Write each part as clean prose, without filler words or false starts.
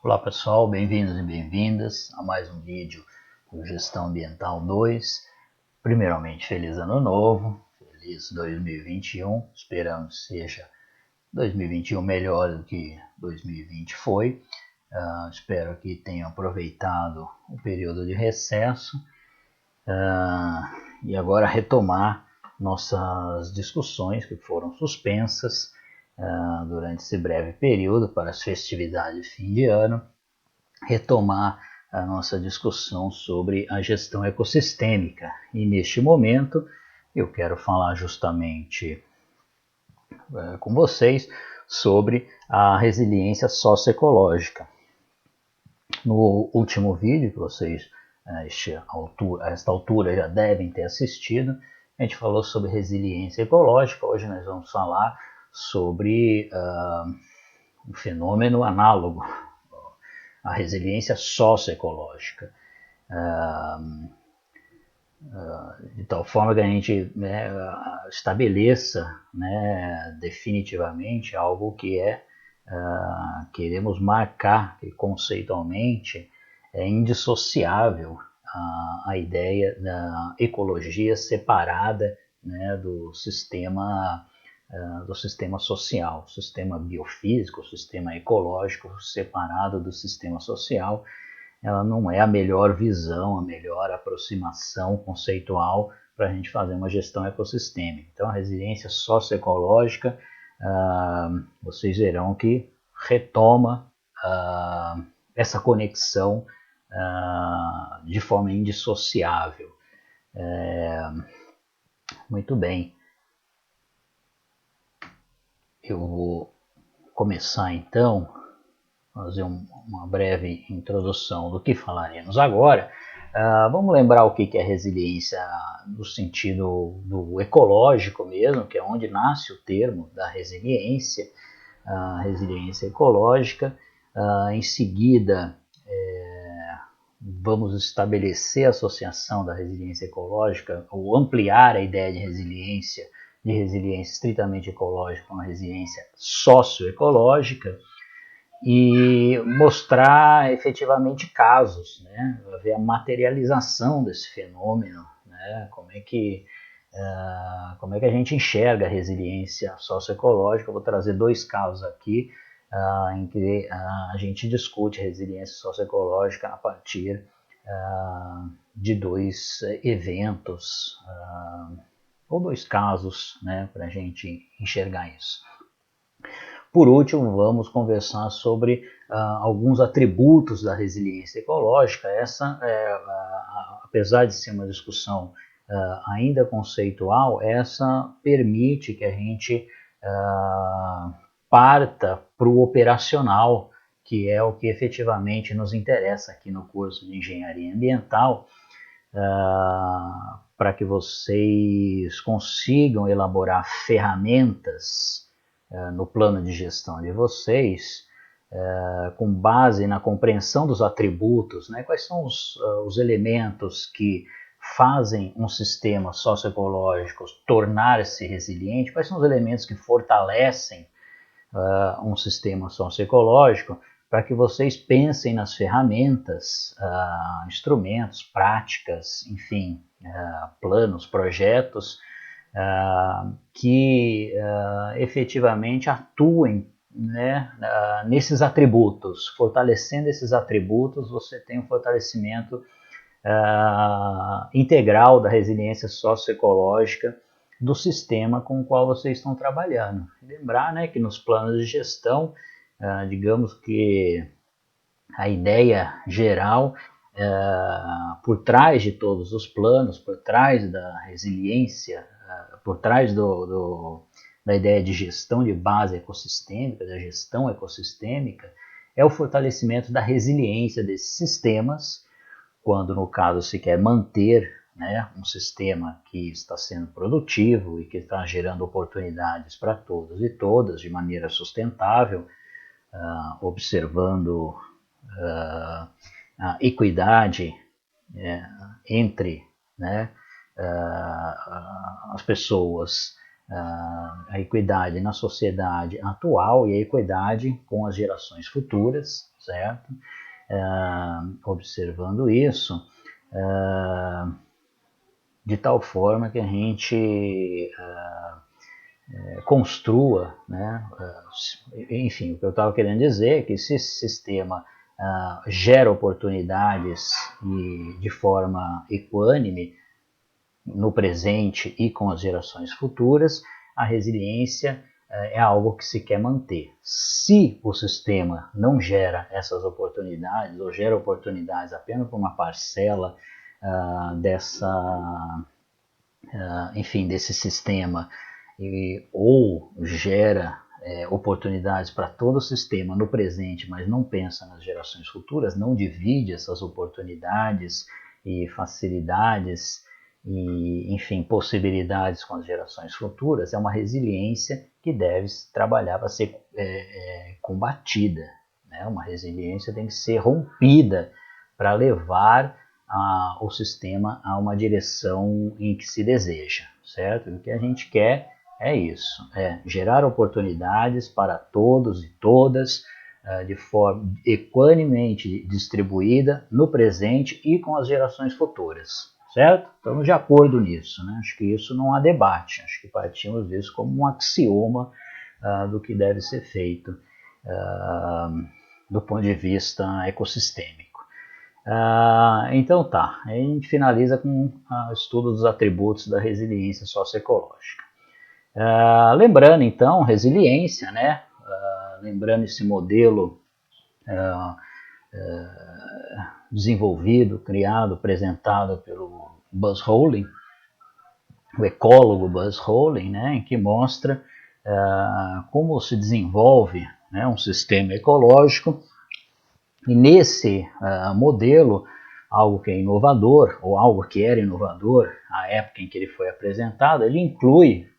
Olá pessoal, bem-vindos e bem-vindas a mais um vídeo do Gestão Ambiental 2. Primeiramente, feliz ano novo, feliz 2021, esperamos que seja 2021 melhor do que 2020 foi. Espero que tenham aproveitado o período de recesso e agora retomar nossas discussões que foram suspensas durante esse breve período para as festividades de fim de ano, retomar a nossa discussão sobre a gestão ecossistêmica. E neste momento eu quero falar justamente com vocês sobre a resiliência socioecológica. No último vídeo que vocês a esta altura já devem ter assistido, a gente falou sobre resiliência ecológica. Hoje nós vamos falar sobre um fenômeno análogo, a resiliência socioecológica, de tal forma que a gente estabeleça definitivamente algo que queremos marcar, que conceitualmente é indissociável a ideia da ecologia separada do sistema social, sistema biofísico, sistema ecológico separado do sistema social. Ela não é a melhor visão, a melhor aproximação conceitual para a gente fazer uma gestão ecossistêmica. Então, a resiliência socioecológica, vocês verão que retoma essa conexão de forma indissociável. Muito bem. Eu vou começar então, fazer uma breve introdução do que falaremos agora. Vamos lembrar o que é resiliência no sentido do ecológico mesmo, que é onde nasce o termo da resiliência, a resiliência ecológica. Em seguida, vamos estabelecer a associação da resiliência ecológica, ou ampliar a ideia de resiliência estritamente ecológica com a resiliência socioecológica, e mostrar efetivamente casos, ver a materialização desse fenômeno, como é que a gente enxerga a resiliência socioecológica. Eu vou trazer dois casos aqui em que a gente discute resiliência socioecológica a partir de dois eventos ou dois casos, para a gente enxergar isso. Por último, vamos conversar sobre alguns atributos da resiliência ecológica. Essa, apesar de ser uma discussão ainda conceitual, essa permite que a gente parta para o operacional, que é o que efetivamente nos interessa aqui no curso de Engenharia Ambiental, para que vocês consigam elaborar ferramentas no plano de gestão de vocês, com base na compreensão dos atributos, quais são os elementos que fazem um sistema socioecológico tornar-se resiliente, quais são os elementos que fortalecem um sistema socioecológico, para que vocês pensem nas ferramentas, instrumentos, práticas, enfim, planos, projetos, que efetivamente atuem nesses atributos. Fortalecendo esses atributos, você tem um fortalecimento integral da resiliência socioecológica do sistema com o qual vocês estão trabalhando. Lembrar que nos planos de gestão, digamos que a ideia geral por trás de todos os planos, por trás da resiliência, por trás da ideia de gestão de base ecossistêmica, da gestão ecossistêmica, é o fortalecimento da resiliência desses sistemas, quando no caso se quer manter um sistema que está sendo produtivo e que está gerando oportunidades para todos e todas de maneira sustentável, observando a equidade entre as pessoas a equidade na sociedade atual e a equidade com as gerações futuras, certo? Observando isso, de tal forma que a gente construa, né? Enfim, o que eu estava querendo dizer é que se esse sistema gera oportunidades e de forma equânime no presente e com as gerações futuras, a resiliência é algo que se quer manter. Se o sistema não gera essas oportunidades, ou gera oportunidades apenas para uma parcela enfim, desse sistema, ou gera oportunidades para todo o sistema no presente, mas não pensa nas gerações futuras, não divide essas oportunidades e facilidades e, enfim, possibilidades com as gerações futuras, é uma resiliência que deve trabalhar para ser combatida, né? Uma resiliência tem que ser rompida para levar o sistema a uma direção em que se deseja, certo? O que a gente quer é isso, é gerar oportunidades para todos e todas, de forma equanemente distribuída no presente e com as gerações futuras, certo? Estamos de acordo nisso, né? Acho que isso não há debate, acho que partimos disso como um axioma do que deve ser feito do ponto de vista ecossistêmico. Então tá, a gente finaliza com o estudo dos atributos da resiliência socioecológica. Lembrando então, resiliência, né? Lembrando esse modelo desenvolvido, criado, apresentado pelo Buzz Holding, o ecólogo Buzz Holding, né? Em que mostra como se desenvolve, né, um sistema ecológico. E nesse modelo, algo que é inovador, ou algo que era inovador à época em que ele foi apresentado, ele inclui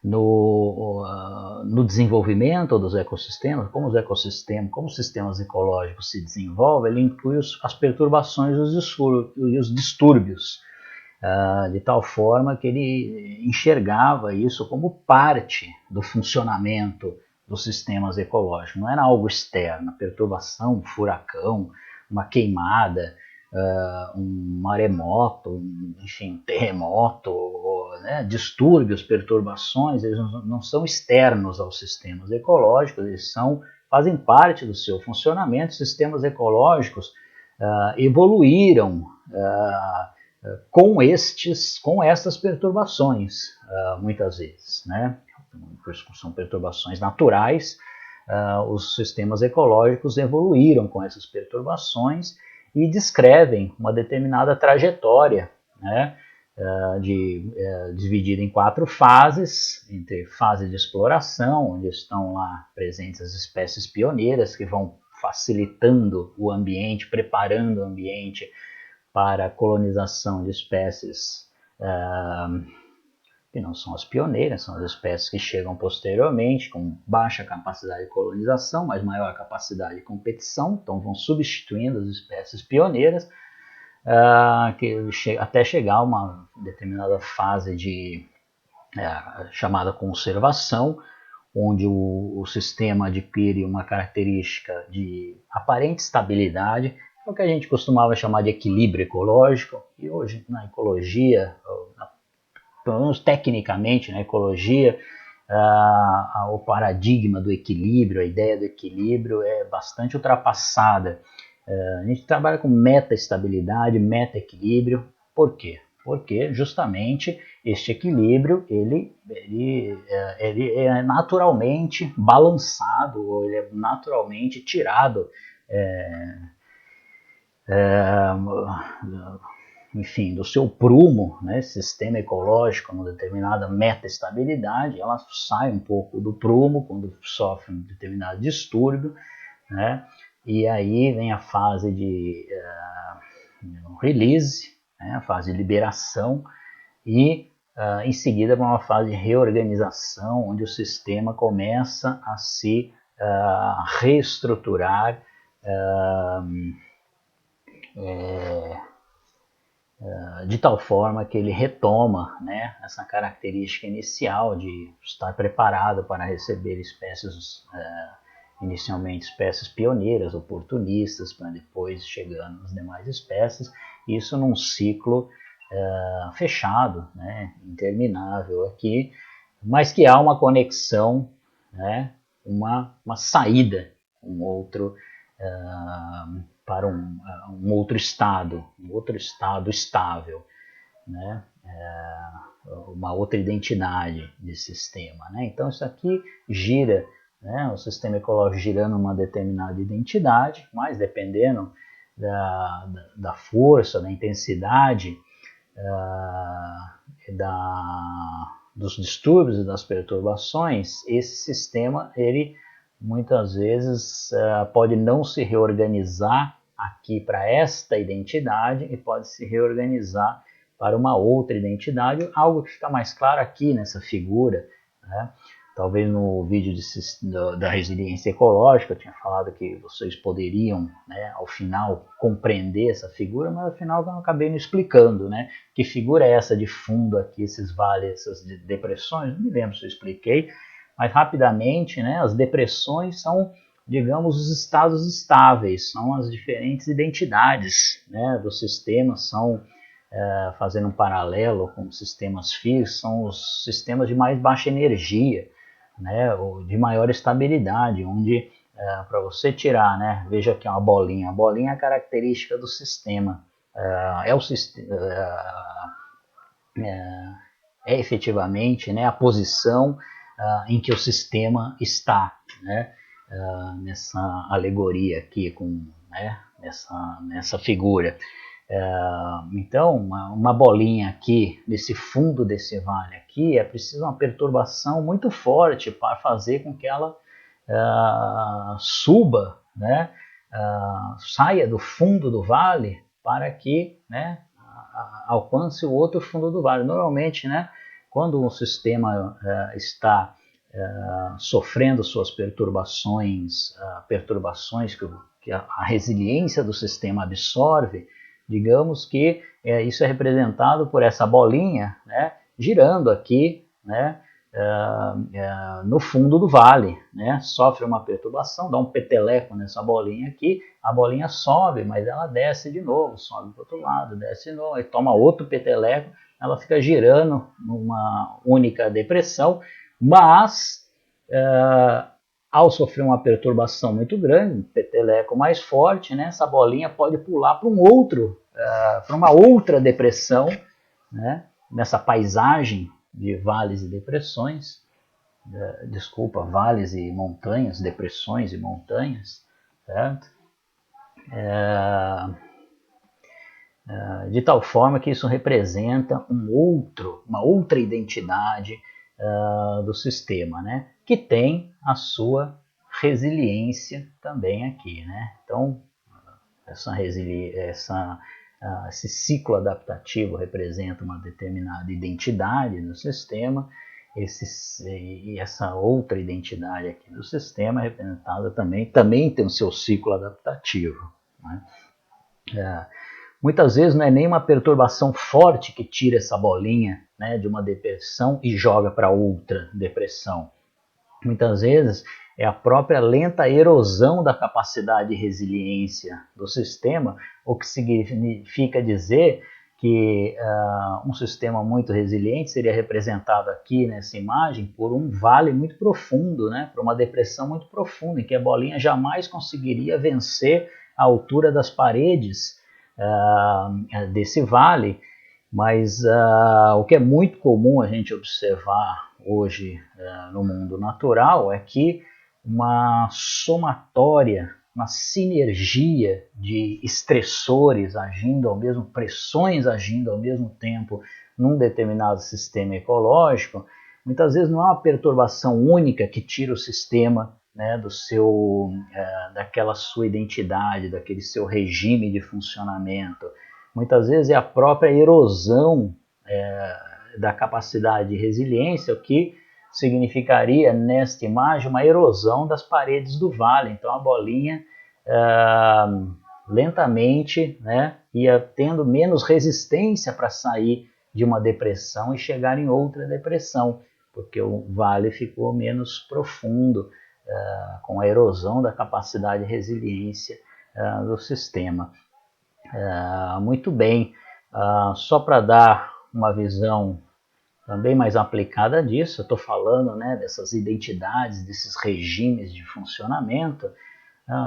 no desenvolvimento dos ecossistemas, como os sistemas ecológicos se desenvolvem, ele inclui as perturbações e os distúrbios, de tal forma que ele enxergava isso como parte do funcionamento dos sistemas ecológicos. Não era algo externo, perturbação, um furacão, uma queimada, um maremoto, enfim, um terremoto, né, distúrbios, perturbações, eles não são externos aos sistemas ecológicos, eles fazem parte do seu funcionamento. Sistemas ecológicos evoluíram com estas perturbações, muitas vezes, né? São perturbações naturais. Os sistemas ecológicos evoluíram com essas perturbações e descrevem uma determinada trajetória, né? Dividida em 4 fases, entre fase de exploração, onde estão lá presentes as espécies pioneiras que vão facilitando o ambiente, preparando o ambiente para a colonização de espécies que não são as pioneiras, são as espécies que chegam posteriormente, com baixa capacidade de colonização, mas maior capacidade de competição, então vão substituindo as espécies pioneiras, até chegar a uma determinada fase chamada conservação, onde o sistema adquire uma característica de aparente estabilidade, o que a gente costumava chamar de equilíbrio ecológico, e hoje na ecologia, pelo menos tecnicamente na ecologia, o paradigma do equilíbrio, a ideia do equilíbrio é bastante ultrapassada. A gente trabalha com meta-estabilidade, meta-equilíbrio. Por quê? Porque justamente este equilíbrio ele é naturalmente balançado, ou ele é naturalmente tirado enfim, do seu prumo, né, sistema ecológico, uma determinada meta-estabilidade, ela sai um pouco do prumo quando sofre um determinado distúrbio, né, e aí vem a fase de release, né, a fase de liberação, e em seguida uma fase de reorganização, onde o sistema começa a se reestruturar de tal forma que ele retoma, né, essa característica inicial de estar preparado para receber espécies, inicialmente espécies pioneiras, oportunistas, para depois chegando nas demais espécies, isso num ciclo fechado, né, interminável aqui, mas que há uma conexão, né, uma saída, para um outro estado estável, né, uma outra identidade de sistema, né? Então isso aqui gira, né, o sistema ecológico girando uma determinada identidade, mas dependendo da força, da intensidade, dos distúrbios e das perturbações, esse sistema ele muitas vezes pode não se reorganizar aqui para esta identidade e pode se reorganizar para uma outra identidade, algo que fica mais claro aqui nessa figura, né? Talvez no vídeo da resiliência ecológica eu tinha falado que vocês poderiam, né, ao final, compreender essa figura, mas ao final eu acabei não explicando, né? Que figura é essa de fundo aqui, esses vales, essas depressões? Não me lembro se eu expliquei, mas rapidamente, né, as depressões são, digamos, os estados estáveis, são as diferentes identidades, né, do sistema, são, fazendo um paralelo com os sistemas físicos, são os sistemas de mais baixa energia, né, ou de maior estabilidade, onde, para você tirar, né, veja aqui uma bolinha, a bolinha é a característica do sistema, é efetivamente, né, a posição em que o sistema está, né, nessa alegoria aqui, né, nessa figura. Então, uma bolinha aqui, nesse fundo desse vale aqui, é preciso uma perturbação muito forte para fazer com que ela suba, né, saia do fundo do vale para que, né, alcance o outro fundo do vale. Normalmente, né, quando um sistema está sofrendo suas perturbações que a resiliência do sistema absorve, digamos que isso é representado por essa bolinha, né, girando aqui, né, no fundo do vale, né, sofre uma perturbação, dá um peteleco nessa bolinha aqui, a bolinha sobe, mas ela desce de novo, sobe para o outro lado, desce de novo, aí toma outro peteleco, ela fica girando numa única depressão, mas ao sofrer uma perturbação muito grande, um peteleco mais forte, né, essa bolinha pode pular para para uma outra depressão, né, nessa paisagem de vales e depressões, vales e montanhas, depressões e montanhas, certo? De tal forma que isso representa uma outra identidade do sistema, né? Que tem a sua resiliência também aqui, né? Então, esse ciclo adaptativo representa uma determinada identidade do sistema, e essa outra identidade aqui do sistema é representada também tem o seu ciclo adaptativo, né? Muitas vezes não é nem uma perturbação forte que tira essa bolinha, né, de uma depressão e joga para outra depressão. Muitas vezes é a própria lenta erosão da capacidade de resiliência do sistema, o que significa dizer que um sistema muito resiliente seria representado aqui nessa imagem por um vale muito profundo, né, por uma depressão muito profunda, em que a bolinha jamais conseguiria vencer a altura das paredes desse vale, mas o que é muito comum a gente observar hoje no mundo natural é que uma somatória, uma sinergia de estressores agindo ao mesmo, pressões agindo ao mesmo tempo num determinado sistema ecológico, muitas vezes não é uma perturbação única que tira o sistema, né, daquela sua identidade, daquele seu regime de funcionamento. Muitas vezes é a própria erosão da capacidade de resiliência, o que significaria nesta imagem uma erosão das paredes do vale. Então a bolinha lentamente, né, ia tendo menos resistência para sair de uma depressão e chegar em outra depressão, porque o vale ficou menos profundo, com a erosão da capacidade de resiliência do sistema. Muito bem, só para dar uma visão também mais aplicada disso, eu estou falando, né, dessas identidades, desses regimes de funcionamento.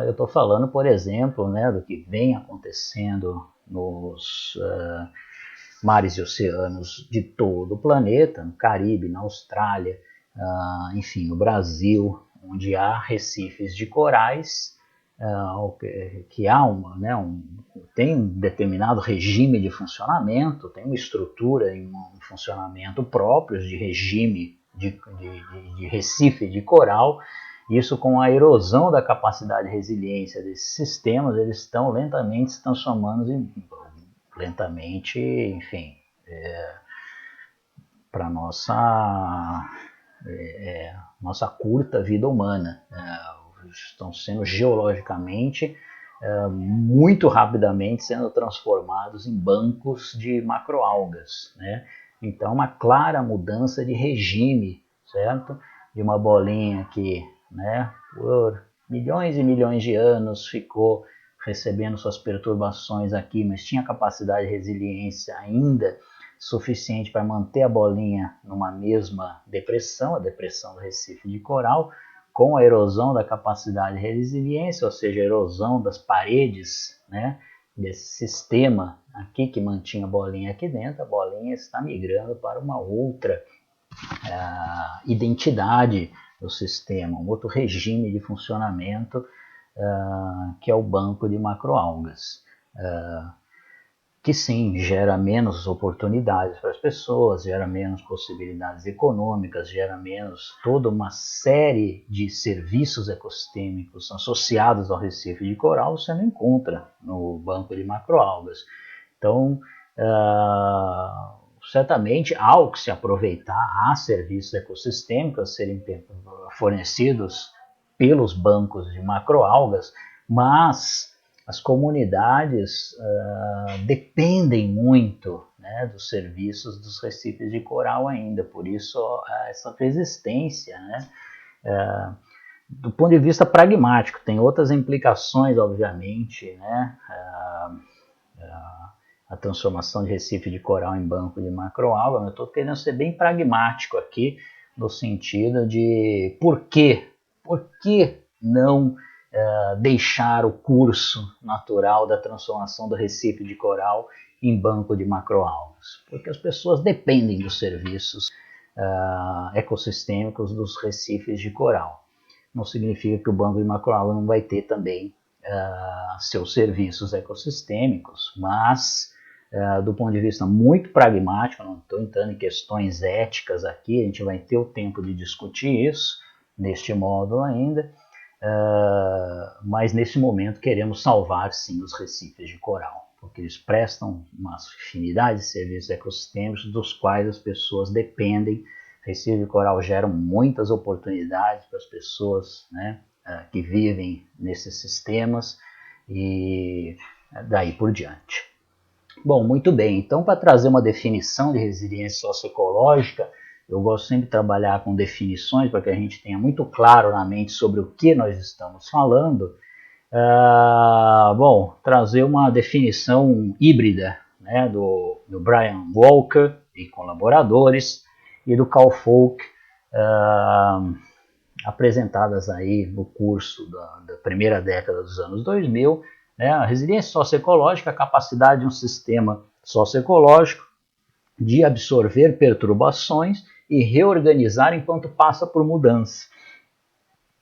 Eu estou falando, por exemplo, né, do que vem acontecendo nos mares e oceanos de todo o planeta, no Caribe, na Austrália, enfim, no Brasil, onde há recifes de corais, que há tem um determinado regime de funcionamento, tem uma estrutura e um funcionamento próprios de regime de recife de coral. Isso, com a erosão da capacidade de resiliência desses sistemas, eles estão lentamente se transformando lentamente, enfim, para nossa curta vida humana. Estão sendo geologicamente muito rapidamente sendo transformados em bancos de macroalgas, né? Então, uma clara mudança de regime, certo? De uma bolinha que, né, por milhões e milhões de anos ficou recebendo suas perturbações aqui, mas tinha capacidade de resiliência ainda suficiente para manter a bolinha numa mesma depressão, a depressão do Recife de Coral, com a erosão da capacidade de resiliência, ou seja, a erosão das paredes, né, desse sistema aqui que mantinha a bolinha aqui dentro, a bolinha está migrando para uma outra identidade do sistema, um outro regime de funcionamento, que é o banco de macroalgas. Que sim, gera menos oportunidades para as pessoas, gera menos possibilidades econômicas, gera menos toda uma série de serviços ecossistêmicos associados ao recife de coral, você não encontra no banco de macroalgas. Então, certamente, há o que se aproveitar, há serviços ecossistêmicos a serem fornecidos pelos bancos de macroalgas, mas as comunidades dependem muito, né, dos serviços dos recifes de coral ainda, por isso essa resistência, né, do ponto de vista pragmático. Tem outras implicações, obviamente, né, a transformação de recife de coral em banco de macroalga, mas eu estou querendo ser bem pragmático aqui, no sentido de por que não deixar o curso natural da transformação do recife de coral em banco de macroalgas, porque as pessoas dependem dos serviços ecossistêmicos dos recifes de coral. Não significa que o banco de macroalgas não vai ter também seus serviços ecossistêmicos, mas do ponto de vista muito pragmático, não estou entrando em questões éticas aqui, a gente vai ter o tempo de discutir isso neste módulo ainda, mas nesse momento queremos salvar sim os recifes de coral, porque eles prestam uma infinidade de serviços ecossistêmicos dos quais as pessoas dependem. Recifes de coral geram muitas oportunidades para as pessoas, né, que vivem nesses sistemas e daí por diante. Bom, muito bem, então para trazer uma definição de resiliência socioecológica, eu gosto sempre de trabalhar com definições para que a gente tenha muito claro na mente sobre o que nós estamos falando. Bom, trazer uma definição híbrida, né, do Brian Walker e colaboradores e do Carl Folk, apresentadas aí no curso da primeira década dos anos 2000, né, a resiliência socioecológica é a capacidade de um sistema socioecológico de absorver perturbações e reorganizar enquanto passa por mudança,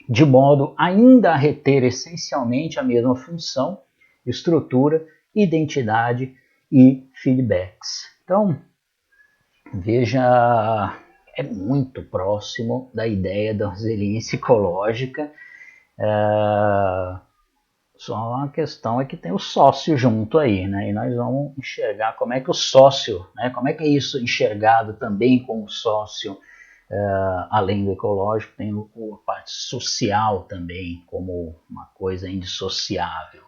de modo ainda a reter essencialmente a mesma função, estrutura, identidade e feedbacks. Então, veja, é muito próximo da ideia da resiliência ecológica. Só a questão é que tem o sócio junto aí, né? E nós vamos enxergar como é que o sócio, né? Como é que é isso enxergado também como sócio, além do ecológico, tem a parte social também como uma coisa indissociável.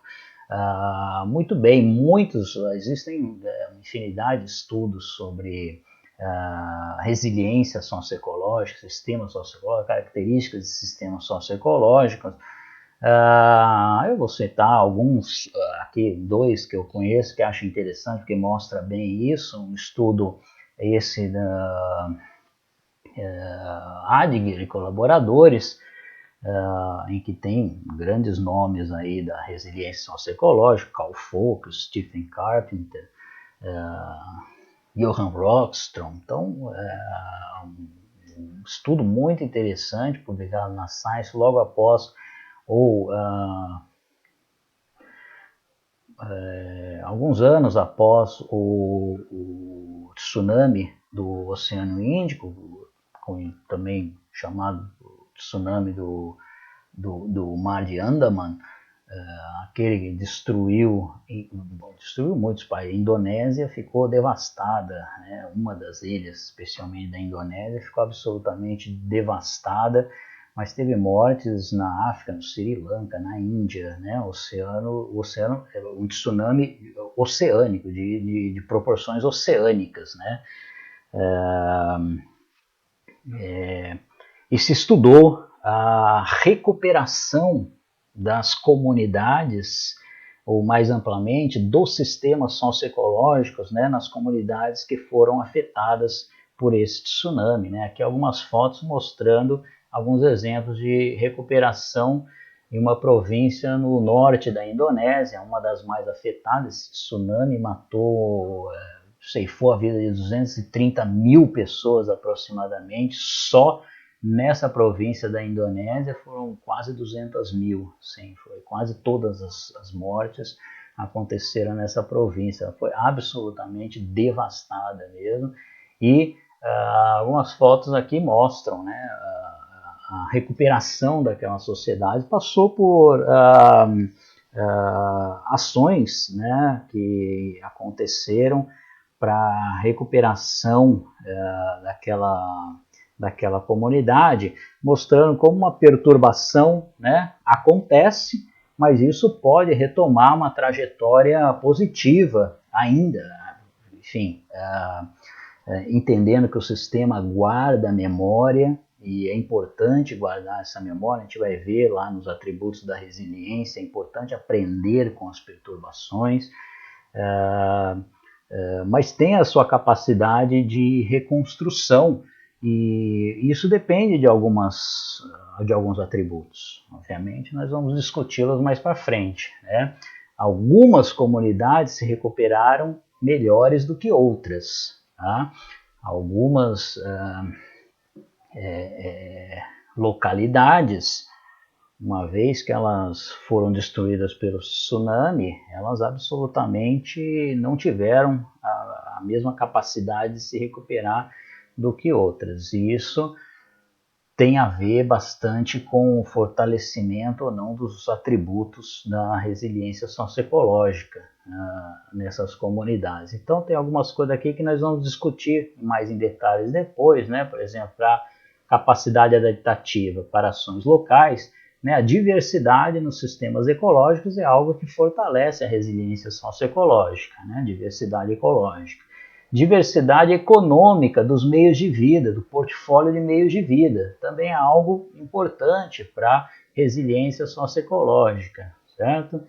Muito bem, existem uma infinidade de estudos sobre resiliência socioecológica, sistemas socioecológicos, características de sistemas socioecológicos. Eu vou citar alguns aqui, dois que eu conheço, que acho interessante, porque mostra bem isso. Um estudo esse da Adger e colaboradores, em que tem grandes nomes aí da resiliência socioecológica, Carl Focke, Stephen Carpenter, Johan Rockström. Então, um estudo muito interessante, publicado na Science logo após alguns anos após o tsunami do Oceano Índico, também chamado tsunami do Mar de Andaman, aquele que destruiu muitos países. A Indonésia ficou devastada, né? Uma das ilhas, especialmente da Indonésia, ficou absolutamente devastada, mas teve mortes na África, no Sri Lanka, na Índia, né? Um tsunami oceânico, de proporções oceânicas, né? E se estudou a recuperação das comunidades, ou mais amplamente, dos sistemas socioecológicos, né, nas comunidades que foram afetadas por esse tsunami, né? Aqui algumas fotos mostrando alguns exemplos de recuperação em uma província no norte da Indonésia, uma das mais afetadas. Esse tsunami ceifou a vida de 230 mil pessoas aproximadamente. Só nessa província da Indonésia foram quase 200 mil, sim, foi quase todas as mortes aconteceram nessa província. Ela foi absolutamente devastada mesmo. E algumas fotos aqui mostram, né, a recuperação daquela sociedade. Passou por ações, né, que aconteceram para a recuperação daquela comunidade, mostrando como uma perturbação, né, acontece, mas isso pode retomar uma trajetória positiva ainda. Enfim, entendendo que o sistema guarda a memória, e é importante guardar essa memória. A gente vai ver lá nos atributos da resiliência, é importante aprender com as perturbações, mas tem a sua capacidade de reconstrução, e isso depende de alguns atributos. Obviamente, nós vamos discuti-los mais para frente, né? Algumas comunidades se recuperaram melhores do que outras, tá? Algumas localidades, uma vez que elas foram destruídas pelo tsunami, elas absolutamente não tiveram a mesma capacidade de se recuperar do que outras. E isso tem a ver bastante com o fortalecimento ou não dos atributos da resiliência socioecológica nessas comunidades. Então tem algumas coisas aqui que nós vamos discutir mais em detalhes depois, né? Por exemplo, a capacidade adaptativa para ações locais, né? A diversidade nos sistemas ecológicos é algo que fortalece a resiliência socioecológica, né? Diversidade ecológica. Diversidade econômica dos meios de vida, do portfólio de meios de vida, também é algo importante para a resiliência socioecológica, certo?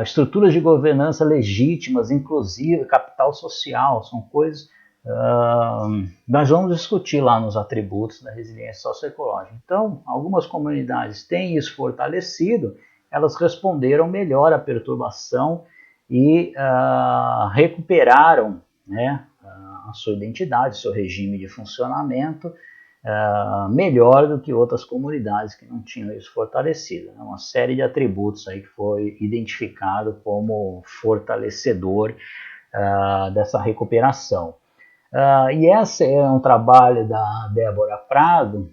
Estruturas de governança legítimas, inclusive capital social, são coisas nós vamos discutir lá nos atributos da resiliência socioecológica. Então, algumas comunidades têm isso fortalecido, elas responderam melhor à perturbação e recuperaram, né, a sua identidade, seu regime de funcionamento melhor do que outras comunidades que não tinham isso fortalecido. Né? Uma série de atributos aí que foi identificado como fortalecedor dessa recuperação. E esse é um trabalho da Débora Prado,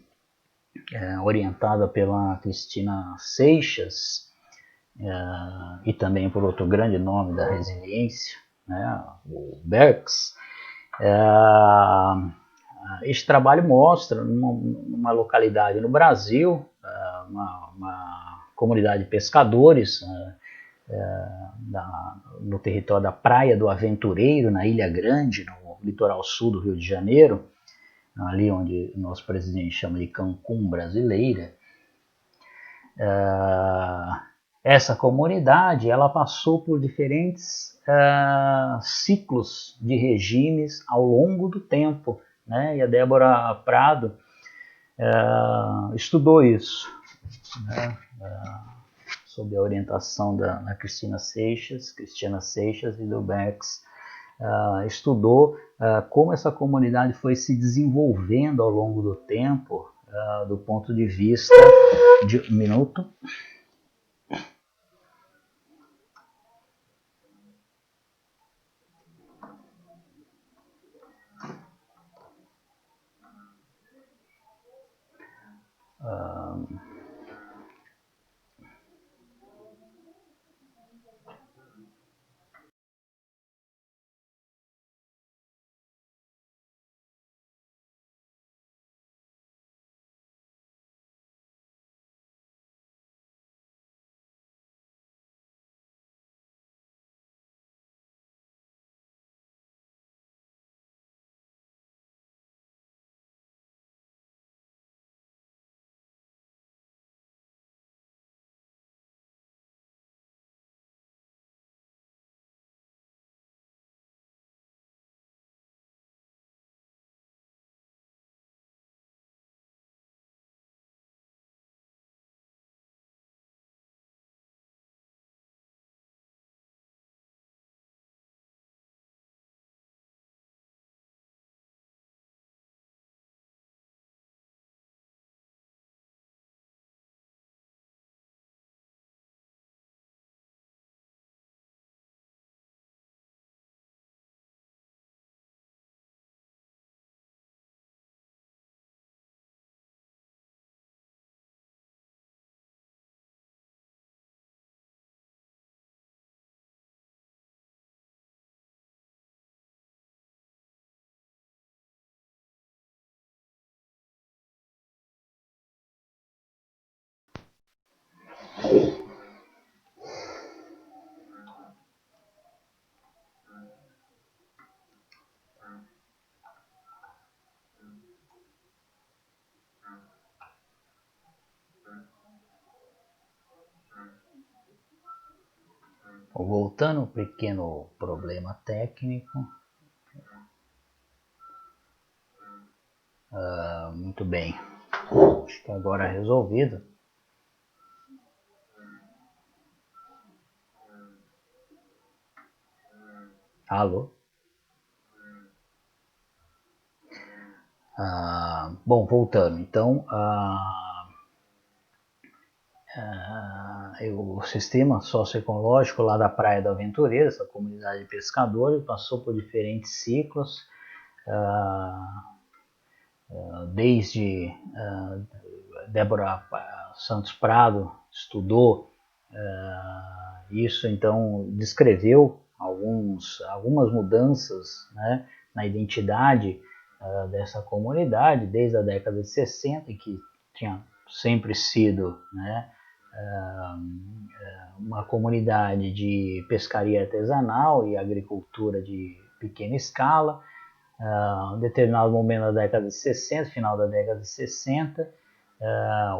orientada pela Cristina Seixas, e também por outro grande nome da resiliência, né, o Berks. Este trabalho mostra numa localidade no Brasil, uma comunidade de pescadores, no território da Praia do Aventureiro, na Ilha Grande, no litoral sul do Rio de Janeiro, ali onde o nosso presidente chama de Cancún brasileira. Essa comunidade ela passou por diferentes ciclos de regimes ao longo do tempo, né? E a Débora Prado estudou isso, né? Sob a orientação da Cristiana Seixas e do Bex, estudou como essa comunidade foi se desenvolvendo ao longo do tempo, do ponto de vista de... Um minuto. Voltando, um pequeno problema técnico. Muito bem. Acho que agora é resolvido. Alô? Bom, voltando. Então, o sistema socioecológico lá da Praia do Aventureiro, essa comunidade de pescadores, passou por diferentes ciclos, desde Débora Santos Prado estudou isso, então descreveu algumas mudanças, né, na identidade dessa comunidade, desde a década de 60, que tinha sempre sido, né, uma comunidade de pescaria artesanal e agricultura de pequena escala. Em determinado momento da década de 60, final da década de 60,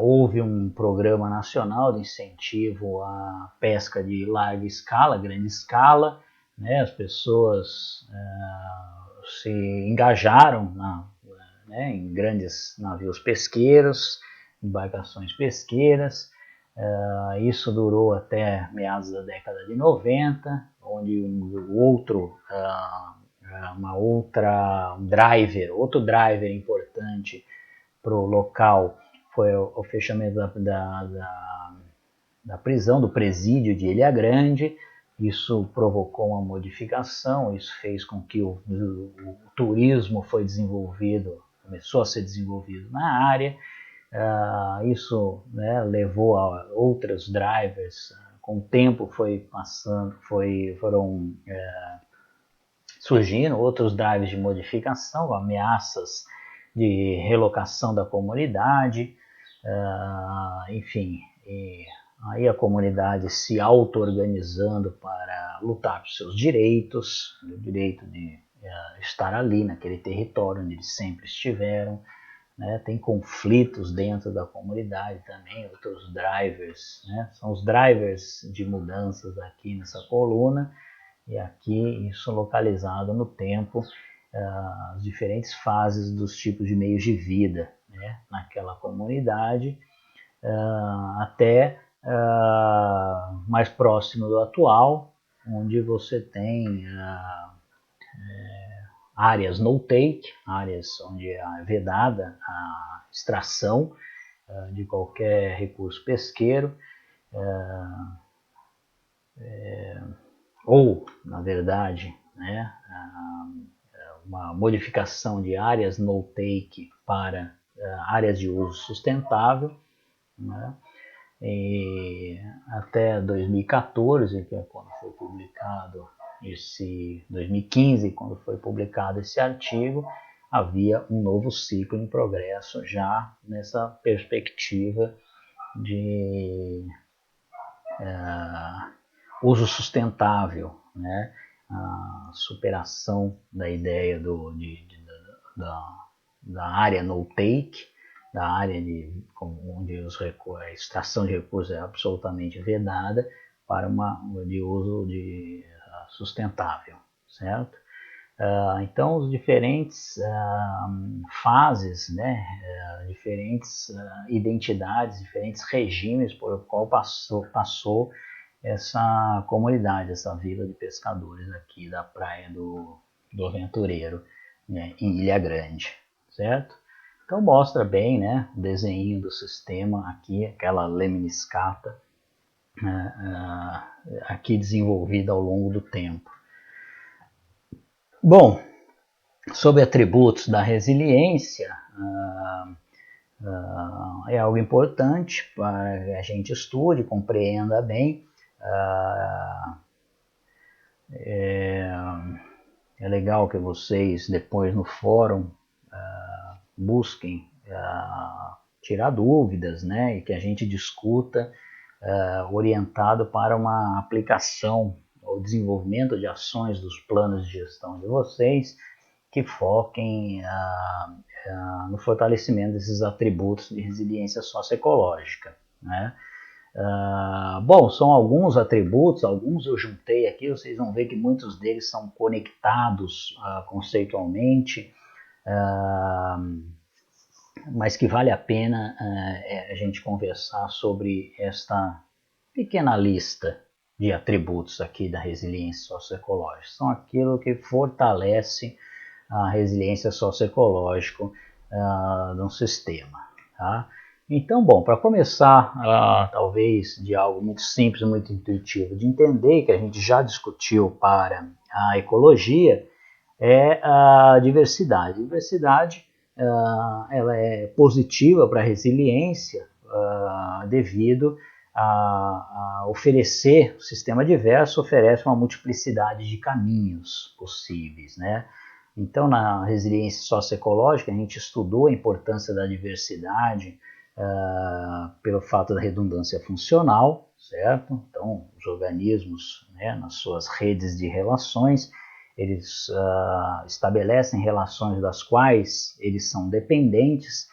houve um programa nacional de incentivo à pesca de larga escala, grande escala, né? As pessoas se engajaram em grandes navios pesqueiros, embarcações pesqueiras. Isso durou até meados da década de 90, onde outro driver importante para o local foi o fechamento da prisão, do presídio de Ilha Grande. Isso provocou uma modificação, isso fez com que o turismo começou a ser desenvolvido na área. Isso, né, levou a outros drivers. Com o tempo foram surgindo outros drivers de modificação, ameaças de relocação da comunidade, enfim, Aí a comunidade se auto-organizando para lutar por seus direitos, o direito de estar ali naquele território onde eles sempre estiveram, né? Tem conflitos dentro da comunidade também, outros drivers, né? São os drivers de mudanças aqui nessa coluna, e aqui isso localizado no tempo, as diferentes fases dos tipos de meios de vida, né? Naquela comunidade, até mais próximo do atual, onde você tem áreas no-take, áreas onde é vedada a extração de qualquer recurso pesqueiro, ou, na verdade, né, uma modificação de áreas no-take para áreas de uso sustentável, né? E até 2014, que é quando foi publicado 2015, quando foi publicado esse artigo, havia um novo ciclo em progresso já nessa perspectiva de uso sustentável, né? A superação da ideia da área no-take, da área onde a extração de recursos é absolutamente vedada, para de uso sustentável, certo? Então, as diferentes fases, né, diferentes identidades, diferentes regimes por qual passou essa comunidade, essa vila de pescadores aqui da Praia do Aventureiro, né, em Ilha Grande, certo? Então mostra bem, né, o desenho do sistema aqui, aquela lemniscata aqui desenvolvida ao longo do tempo. Bom, sobre atributos da resiliência, é algo importante para que a gente estude, compreenda bem. É legal que vocês depois no fórum busquem tirar dúvidas, né, e que a gente discuta orientado para uma aplicação ou desenvolvimento de ações dos planos de gestão de vocês que foquem no fortalecimento desses atributos de resiliência socioecológica, né? Bom, são alguns atributos, alguns eu juntei aqui, vocês vão ver que muitos deles são conectados conceitualmente, mas que vale a pena a gente conversar sobre esta pequena lista de atributos aqui da resiliência socioecológica. São aquilo que fortalece a resiliência socioecológica de um sistema, tá? Então, bom, para começar, talvez de algo muito simples, muito intuitivo de entender, que a gente já discutiu para a ecologia, é a diversidade. A diversidade ela é positiva para a resiliência devido a oferecer, o sistema diverso oferece uma multiplicidade de caminhos possíveis, né? Então, na resiliência socioecológica, a gente estudou a importância da diversidade pelo fato da redundância funcional, certo? Então, os organismos, né, nas suas redes de relações, eles estabelecem relações das quais eles são dependentes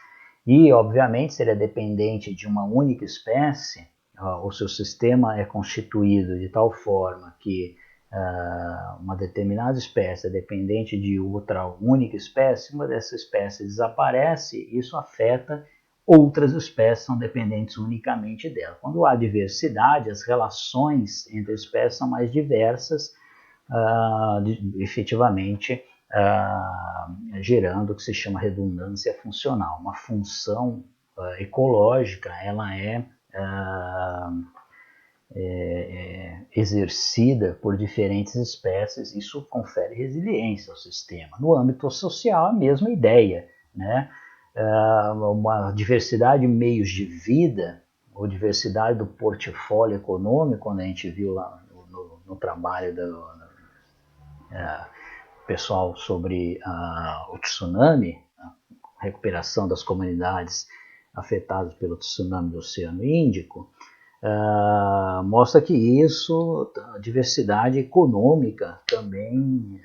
e, obviamente, se ele é dependente de uma única espécie, o seu sistema é constituído de tal forma que uma determinada espécie é dependente de outra única espécie, uma dessas espécies desaparece, isso afeta outras espécies que são dependentes unicamente dela. Quando há diversidade, as relações entre espécies são mais diversas, efetivamente gerando o que se chama redundância funcional. Uma função ecológica, ela é exercida por diferentes espécies, isso confere resiliência ao sistema. No âmbito social, a mesma ideia, né? Uma diversidade de meios de vida, ou diversidade do portfólio econômico, quando a gente viu lá no trabalho do pessoal sobre o tsunami, a recuperação das comunidades afetadas pelo tsunami do Oceano Índico, mostra que isso, a diversidade econômica também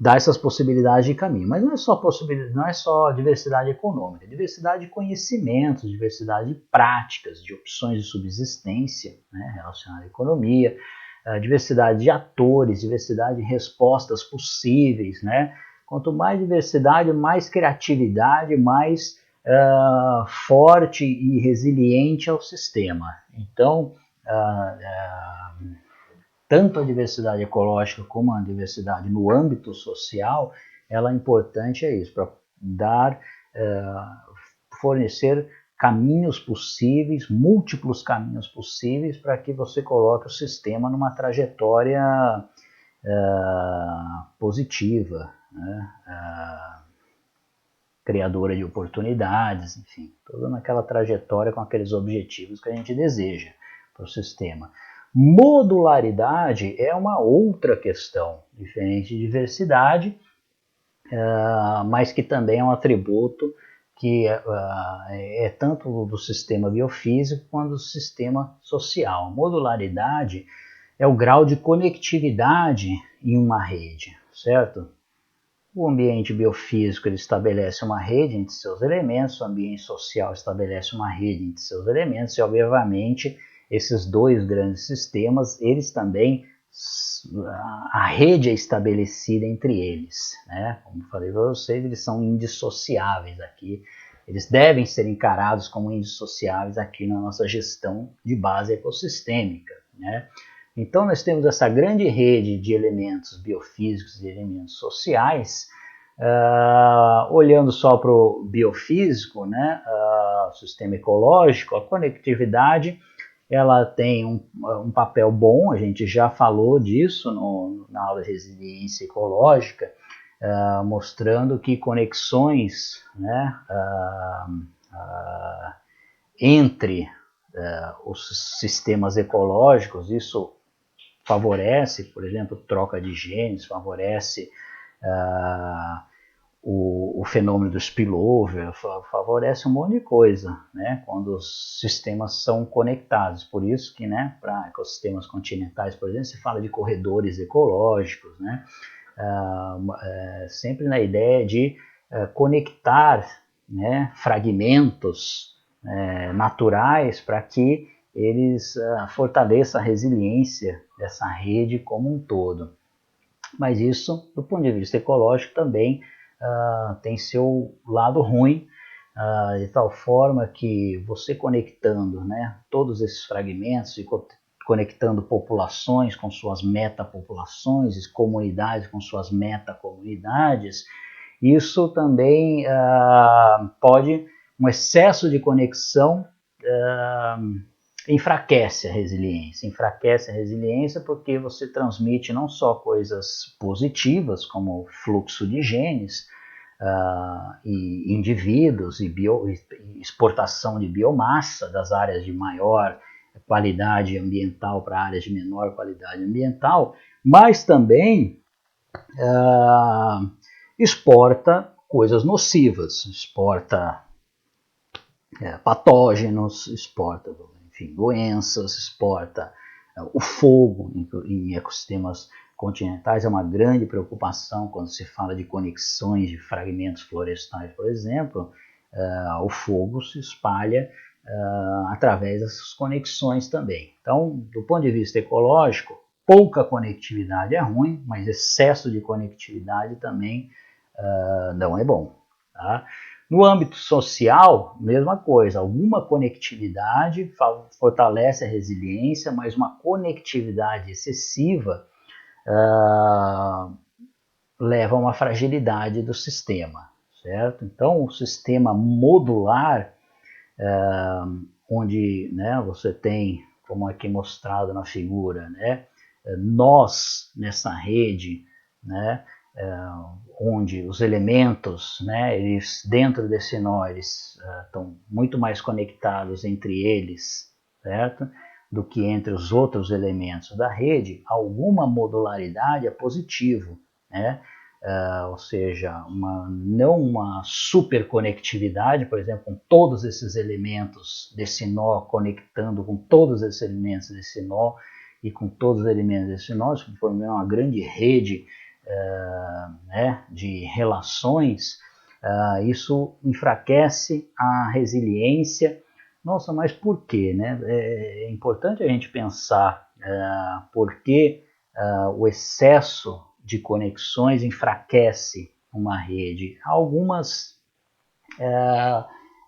dá essas possibilidades de caminho. Mas não é só possibilidade, não é só diversidade econômica, diversidade de conhecimentos, diversidade de práticas, de opções de subsistência, né, relacionadas à economia, diversidade de atores, diversidade de respostas possíveis, né? Quanto mais diversidade, mais criatividade, mais forte e resiliente é o sistema. Então, tanto a diversidade ecológica como a diversidade no âmbito social, ela é importante isso, para dar, fornecer caminhos possíveis, múltiplos caminhos possíveis para que você coloque o sistema numa trajetória positiva, né? Criadora de oportunidades, enfim, toda naquela trajetória com aqueles objetivos que a gente deseja para o sistema. Modularidade é uma outra questão, diferente de diversidade, mas que também é um atributo que é tanto do sistema biofísico quanto do sistema social. Modularidade é o grau de conectividade em uma rede, certo? O ambiente biofísico ele estabelece uma rede entre seus elementos, o ambiente social estabelece uma rede entre seus elementos, e obviamente esses dois grandes sistemas, eles também, a rede é estabelecida entre eles, né? Como falei para vocês, eles são indissociáveis aqui, eles devem ser encarados como indissociáveis aqui na nossa gestão de base ecossistêmica, né? Então nós temos essa grande rede de elementos biofísicos e elementos sociais, olhando só para o biofísico, né, o sistema ecológico, a conectividade, ela tem um papel bom, a gente já falou disso na aula de resiliência ecológica, mostrando que conexões, né, entre os sistemas ecológicos, isso favorece, por exemplo, troca de genes, favorece o fenômeno do spillover, favorece um monte de coisa, né, quando os sistemas são conectados. Por isso que, né, para ecossistemas continentais, por exemplo, se fala de corredores ecológicos, né, sempre na ideia de conectar, né, fragmentos naturais para que eles fortaleçam a resiliência dessa rede como um todo. Mas isso, do ponto de vista ecológico, também tem seu lado ruim, de tal forma que você conectando, né, todos esses fragmentos e conectando populações com suas metapopulações, comunidades com suas metacomunidades, isso também pode, um excesso de conexão enfraquece a resiliência porque você transmite não só coisas positivas, como fluxo de genes, e indivíduos, e exportação de biomassa das áreas de maior qualidade ambiental para áreas de menor qualidade ambiental, mas também exporta coisas nocivas, exporta patógenos, exporta, enfim, doenças, exporta o fogo em ecossistemas continentais. É uma grande preocupação quando se fala de conexões de fragmentos florestais, por exemplo. O fogo se espalha através dessas conexões também. Então, do ponto de vista ecológico, pouca conectividade é ruim, mas excesso de conectividade também não é bom. Tá? No âmbito social, mesma coisa, alguma conectividade fortalece a resiliência, mas uma conectividade excessiva leva a uma fragilidade do sistema, certo? Então, o sistema modular, onde, né, você tem, como aqui mostrado na figura, né, nós nessa rede, né, onde os elementos, né, eles, dentro desse nó, eles estão muito mais conectados entre eles, certo? Do que entre os outros elementos da rede, alguma modularidade é positivo, né? ou seja, não uma superconectividade, por exemplo, com todos esses elementos desse nó, conectando com todos esses elementos desse nó e com todos os elementos desse nó, formando uma grande rede de relações. Isso enfraquece a resiliência. Nossa, mas por quê? Né? É importante a gente pensar por que o excesso de conexões enfraquece uma rede. Há algumas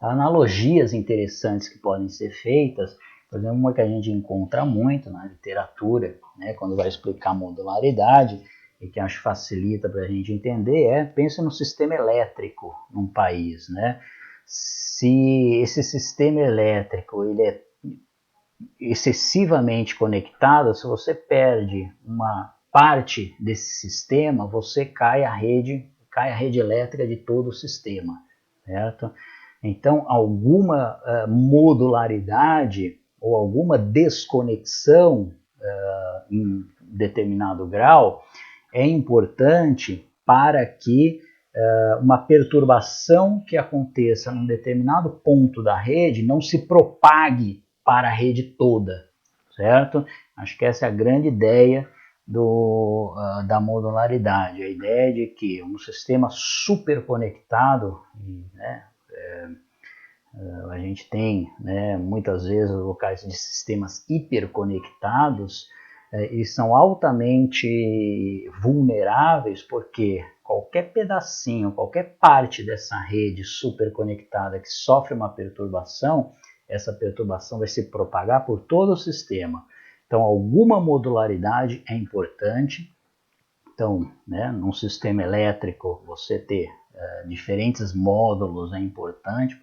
analogias interessantes que podem ser feitas, por exemplo, uma que a gente encontra muito na literatura, né, quando vai explicar modularidade, e que acho que facilita para a gente entender, pensa no sistema elétrico num país. Né? Se esse sistema elétrico ele é excessivamente conectado, se você perde uma parte desse sistema, você cai a rede elétrica de todo o sistema, certo? Então, alguma modularidade ou alguma desconexão em determinado grau é importante para que uma perturbação que aconteça num determinado ponto da rede não se propague para a rede toda, certo? Acho que essa é a grande ideia da modularidade, a ideia de que um sistema superconectado, né, a gente tem, né, muitas vezes locais de sistemas hiperconectados, eles são altamente vulneráveis porque qualquer pedacinho, qualquer parte dessa rede superconectada que sofre uma perturbação, essa perturbação vai se propagar por todo o sistema. Então, alguma modularidade é importante. Então, né, num sistema elétrico, você ter diferentes módulos é importante.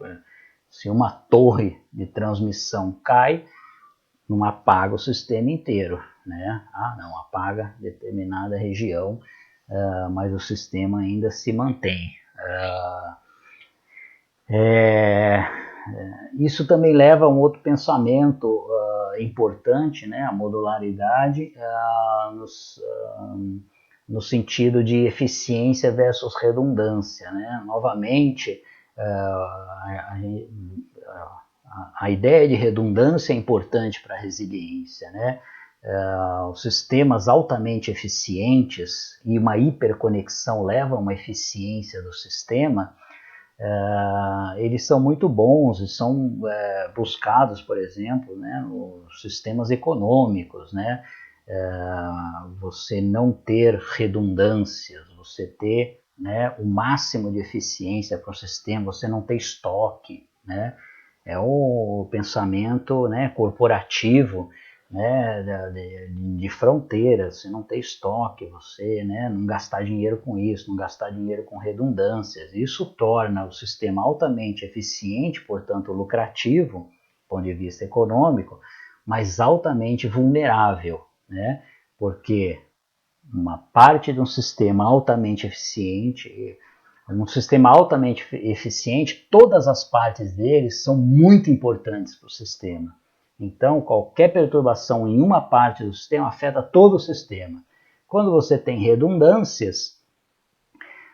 Se uma torre de transmissão cai, não apaga o sistema inteiro, né? Não, apaga determinada região, mas o sistema ainda se mantém. Isso também leva a um outro pensamento importante, né? A modularidade no sentido de eficiência versus redundância, né? Novamente, a ideia de redundância é importante para a resiliência, né? Os sistemas altamente eficientes e uma hiperconexão levam a uma eficiência do sistema, eles são muito bons e são buscados, por exemplo, né, nos sistemas econômicos, né? Você não ter redundâncias, você ter, né, o máximo de eficiência para o sistema, você não ter estoque, né? É o pensamento, né, corporativo, né, de fronteiras, você não ter estoque, você, né, não gastar dinheiro com isso, não gastar dinheiro com redundâncias. Isso torna o sistema altamente eficiente, portanto lucrativo, do ponto de vista econômico, mas altamente vulnerável, né, porque uma parte de um sistema altamente eficiente, num sistema altamente eficiente, todas as partes dele são muito importantes para o sistema. Então, qualquer perturbação em uma parte do sistema afeta todo o sistema. Quando você tem redundâncias,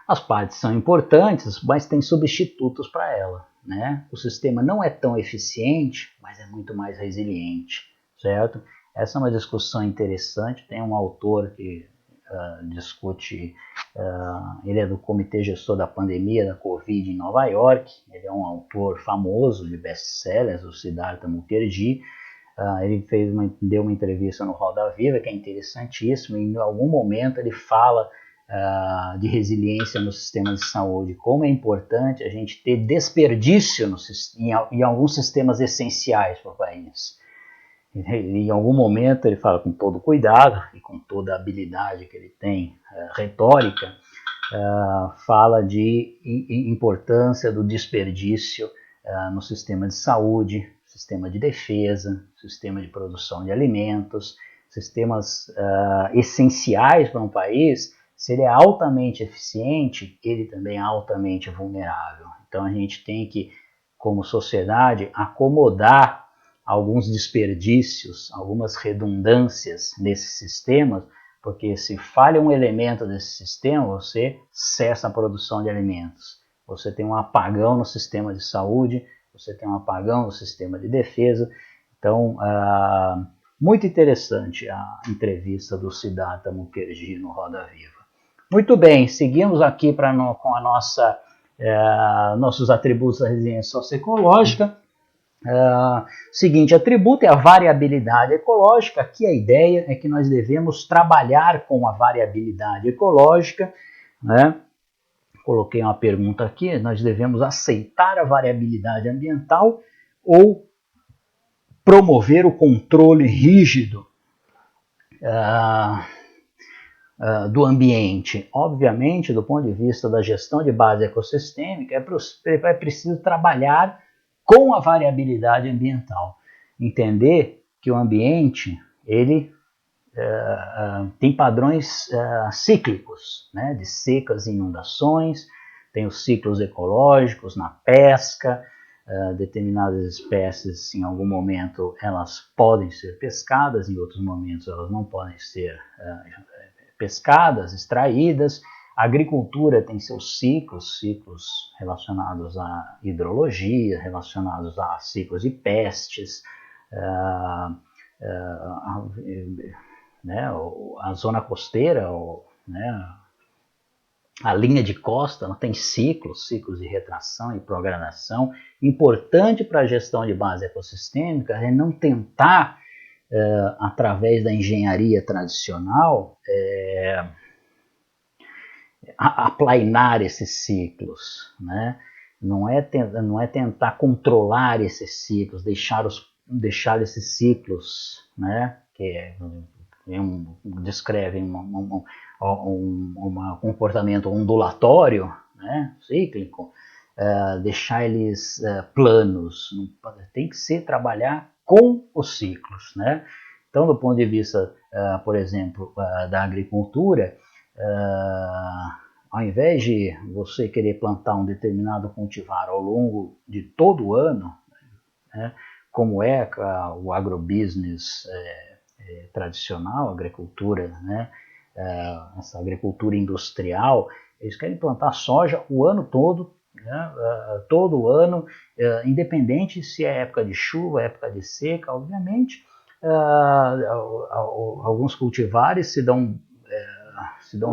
as partes são importantes, mas tem substitutos para ela, né? O sistema não é tão eficiente, mas é muito mais resiliente, certo? Essa é uma discussão interessante. Tem um autor que discute, ele é do Comitê Gestor da Pandemia da Covid em Nova York, ele é um autor famoso de best-sellers, o Siddhartha Mukherjee. Ele deu uma entrevista no Roda Viva, que é interessantíssimo, e em algum momento ele fala de resiliência no sistema de saúde, como é importante a gente ter desperdício em alguns sistemas essenciais para o país. Em algum momento ele fala com todo cuidado e com toda a habilidade que ele tem, retórica, fala de importância do desperdício no sistema de saúde, sistema de defesa, sistema de produção de alimentos, sistemas essenciais para um país. Se ele é altamente eficiente, ele também é altamente vulnerável. Então a gente tem que, como sociedade, acomodar alguns desperdícios, algumas redundâncias nesses sistemas, porque se falha um elemento desse sistema, você cessa a produção de alimentos. Você tem um apagão no sistema de saúde, você tem um apagão no sistema de defesa. Então, muito interessante a entrevista do Siddhartha Mukherjee no Roda Viva. Muito bem, seguimos aqui com a nossos atributos da resiliência socioecológica. Seguinte atributo é a variabilidade ecológica. Aqui a ideia é que nós devemos trabalhar com a variabilidade ecológica, né? Coloquei uma pergunta aqui: nós devemos aceitar a variabilidade ambiental ou promover o controle rígido do ambiente? Obviamente, do ponto de vista da gestão de base ecossistêmica, é preciso trabalhar com a variabilidade ambiental. Entender que o ambiente ele tem padrões cíclicos, né, de secas e inundações, tem os ciclos ecológicos na pesca. Determinadas espécies, em algum momento, elas podem ser pescadas, em outros momentos elas não podem ser pescadas, extraídas. A agricultura tem seus ciclos relacionados à hidrologia, relacionados a ciclos de pestes, né, a zona costeira, né, a linha de costa, ela tem ciclos de retração e programação. Importante para a gestão de base ecossistêmica é não tentar, através da engenharia tradicional, aplainar esses ciclos, né? Não é tentar controlar esses ciclos, deixar esses ciclos, né, que descrevem um comportamento ondulatório, né, cíclico, deixar eles planos. Tem que ser trabalhar com os ciclos, né? Então, do ponto de vista, por exemplo, da agricultura, ao invés de você querer plantar um determinado cultivar ao longo de todo o ano, né, como é o agrobusiness tradicional, a agricultura, né, essa agricultura industrial, eles querem plantar soja o ano todo, né, todo ano, independente se é época de chuva, época de seca. Obviamente, alguns cultivares se dão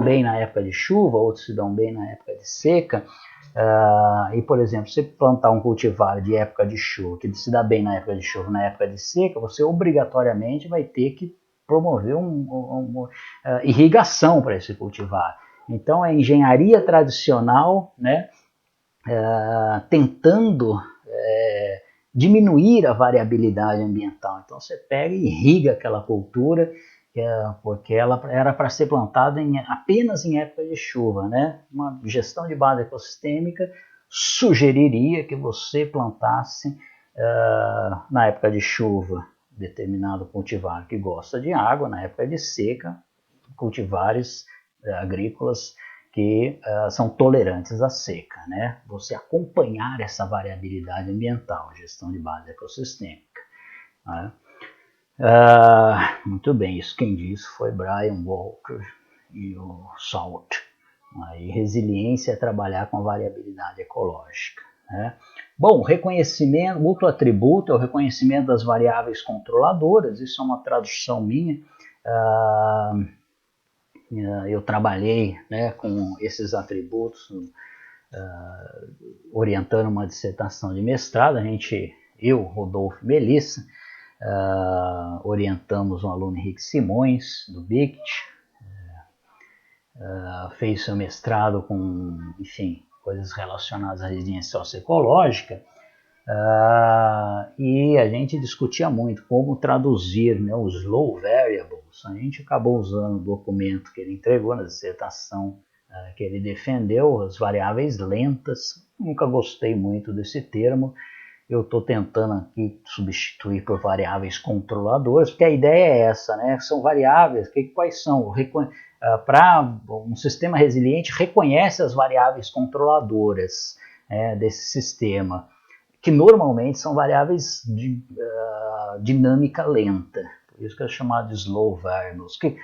bem na época de chuva, outros se dão bem na época de seca. E, por exemplo, se plantar um cultivar de época de chuva, que se dá bem na época de chuva, na época de seca, você obrigatoriamente vai ter que promover uma irrigação para esse cultivar. Então, a engenharia tradicional, né, tentando diminuir a variabilidade ambiental. Então, você pega e irriga aquela cultura, porque ela era para ser plantada apenas em época de chuva, né? Uma gestão de base ecossistêmica sugeriria que você plantasse na época de chuva determinado cultivar que gosta de água, na época de seca, cultivares agrícolas que são tolerantes à seca, né? Você acompanhar essa variabilidade ambiental, gestão de base ecossistêmica, né? Muito bem, isso quem disse foi Brian Walker e o Salt. Aí, resiliência é trabalhar com a variabilidade ecológica, né? Bom, reconhecimento, outro atributo é o reconhecimento das variáveis controladoras. Isso é uma tradução minha. Eu trabalhei, né, com esses atributos, orientando uma dissertação de mestrado. Eu, Rodolfo e Melissa, orientamos um aluno, Henrique Simões, do BICT, fez seu mestrado com, enfim, coisas relacionadas à resiliência socioecológica, e a gente discutia muito como traduzir, né, os low variables. A gente acabou usando o documento que ele entregou na dissertação que ele defendeu, as variáveis lentas. Nunca gostei muito desse termo. Eu estou tentando aqui substituir por variáveis controladoras, porque a ideia é essa, né? São variáveis, quais são? Para um sistema resiliente, reconhece as variáveis controladoras desse sistema, que normalmente são variáveis de dinâmica lenta, por isso que é chamado de slow variables, que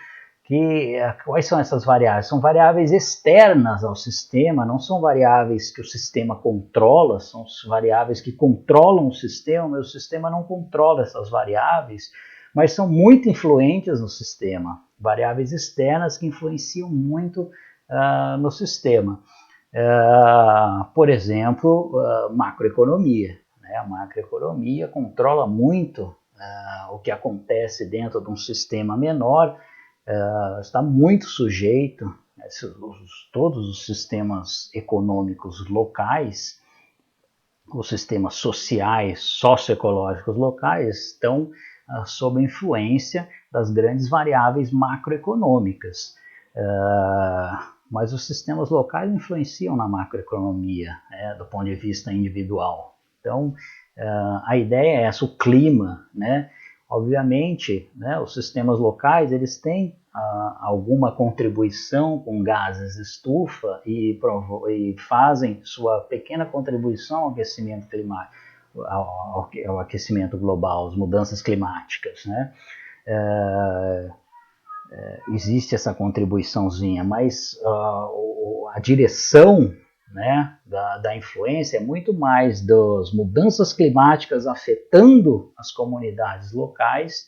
Quais são essas variáveis? São variáveis externas ao sistema, não são variáveis que o sistema controla, são variáveis que controlam o sistema, mas o sistema não controla essas variáveis, mas são muito influentes no sistema. Variáveis externas que influenciam muito no sistema. Por exemplo, macroeconomia. Né? A macroeconomia controla muito o que acontece dentro de um sistema menor, está muito sujeito, todos os sistemas econômicos locais, os sistemas sociais, socioecológicos locais, estão sob influência das grandes variáveis macroeconômicas. Mas os sistemas locais influenciam na macroeconomia, do ponto de vista individual. Então, a ideia é essa, o clima, né? Obviamente, né, os sistemas locais eles têm alguma contribuição com gases estufa e fazem sua pequena contribuição ao aquecimento climático, ao aquecimento global, às mudanças climáticas, né? Existe essa contribuiçãozinha, mas a direção, né, da influência é muito mais das mudanças climáticas afetando as comunidades locais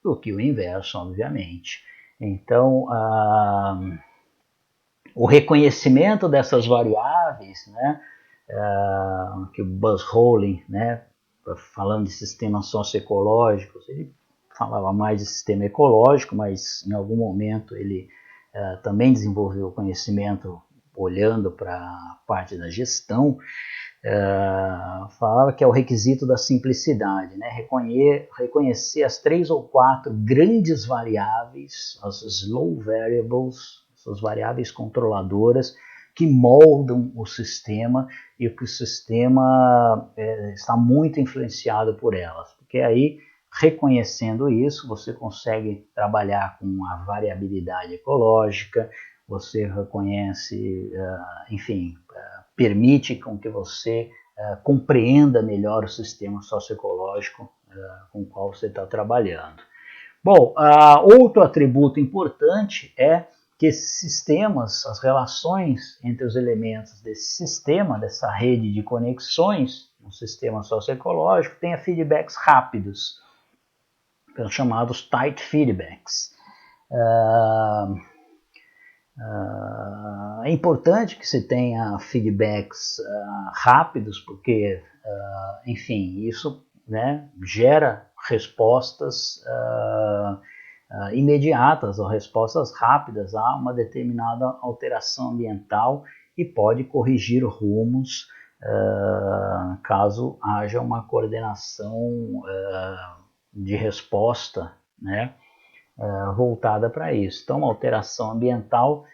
do que o inverso, obviamente. Então, o reconhecimento dessas variáveis, né, que o Buzz Holling, né, falando de sistemas socioecológicos, ele falava mais de sistema ecológico, mas em algum momento ele também desenvolveu conhecimento olhando para a parte da gestão, falava que é o requisito da simplicidade, né? Reconhecer as 3 ou 4 grandes variáveis, as slow variables, essas variáveis controladoras que moldam o sistema e que o sistema está muito influenciado por elas, porque aí, reconhecendo isso, você consegue trabalhar com a variabilidade ecológica, você reconhece, enfim, permite com que você compreenda melhor o sistema socioecológico com o qual você está trabalhando. Bom, outro atributo importante é que esses sistemas, as relações entre os elementos desse sistema, dessa rede de conexões, um sistema socioecológico, tenha feedbacks rápidos, chamados tight feedbacks. É importante que se tenha feedbacks rápidos, porque, enfim, isso, né, gera respostas imediatas ou respostas rápidas a uma determinada alteração ambiental e pode corrigir rumos caso haja uma coordenação de resposta, né, voltada para isso. Então, uma alteração ambiental,